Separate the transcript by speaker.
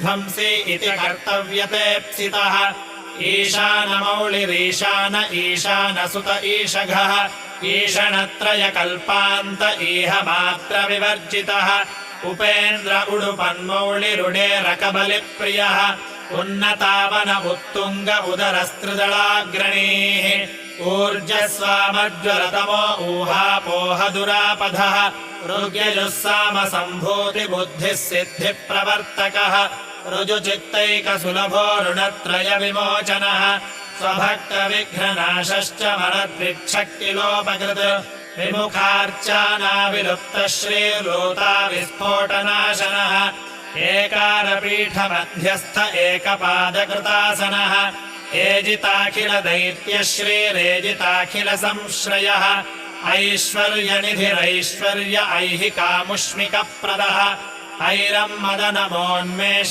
Speaker 1: विध्वंसी इति कर्तव्यतेप्सितः ईशानमौलिरीशान ईशानसुत ईशघः ईषणत्रयकल्पान्त इह मात्रविवर्जितः उपेन्द्र उडुपन्मौलिरुडेरकबलिप्रियः उन्नतावन उत्तुङ्ग उदरस्त्रिदलाग्रणीः ऊर्जस्वामज्वलतमो ऊहापोहदुरापधः ऋग्यजुस्सामसम्भूतिबुद्धिः सिद्धिप्रवर्तकः ऋजुचित्तैकसुलभो ऋणत्रयविमोचनः स्वभक्तविघ्ननाशश्च मरद्विच्छक्तिलोपकृत् विमुखार्चानाविलुप्तश्रीर्लोताविस्फोटनाशनः एकारपीठमध्यस्थ एकपादकृतासनः एजिताखिलदैत्यश्रीरेजिताखिलसंश्रयः ऐश्वर्यनिधिरैश्वर्य ऐहिकामुष्मिकप्रदः ऐरं मदनमोन्मेष